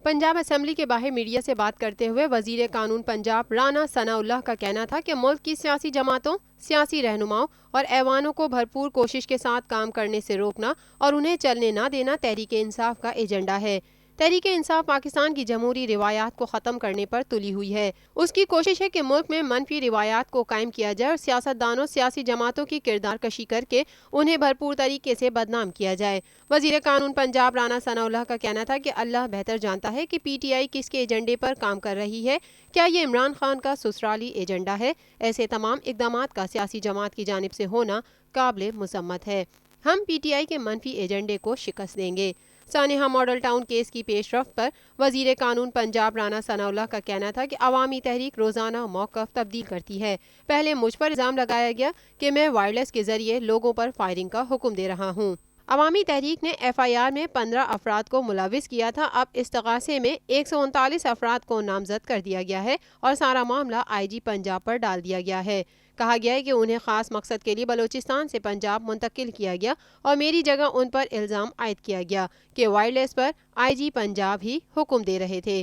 Punjab assembly के बाहर media से बात करते हुए वजीर कानून पंजाब राना सनाउल्लाह का कहना था कि मुल्क की सियासी जमातों, सियासी रहनुमाओं और ऐवानों को भरपूर कोशिश के साथ काम करने से रोकना और उन्हें चलने न देना तहरीक इंसाफ का एजेंडा है। तहरीक इंसाफ पाकिस्तान की जमहूरी रिवायात को ख़त्म करने पर तुली हुई है। उसकी कोशिश है कि मुल्क में मनफी रिवायात को कायम किया जाए और सियासतदानों, सियासी जमातों की किरदार कशी करके उन्हें भरपूर तरीके से बदनाम किया जाए। वजीर कानून पंजाब राना सनाउल्लाह का कहना था कि अल्लाह बेहतर जानता है कि PTI किसके एजेंडे पर काम कर रही है। क्या ये इमरान खान का ससुराली एजेंडा है? ऐसे तमाम इकदामात का सियासी जमात की जानिब से होना काबिल मजम्मत है। हम PTI के मनफी एजेंडे को शिकस्त देंगे। सानेहा मॉडल टाउन केस की पेशरफ्त पर वजीर कानून पंजाब राना सनाउल्लाह का कहना था कि अवामी तहरीक रोज़ाना मौक़िफ़ तब्दील करती है। पहले मुझ पर इल्ज़ाम लगाया गया कि मैं वायरलेस के ज़रिए लोगों पर फायरिंग का हुक्म दे रहा हूँ। अवामी तहरीक ने FIR में 15 अफराद को मुलविस किया था। अब इस्तग़ासे में 139 अफराद को नामजद कर दिया गया है और सारा मामला IG पंजाब पर डाल दिया गया है। कहा गया है कि उन्हें ख़ास मकसद के लिए बलूचिस्तान से पंजाब मुंतकिल किया गया और मेरी जगह उन पर इल्ज़ाम आयद किया गया कि वायरलेस पर IG पंजाब ही हुक्म दे रहे थे।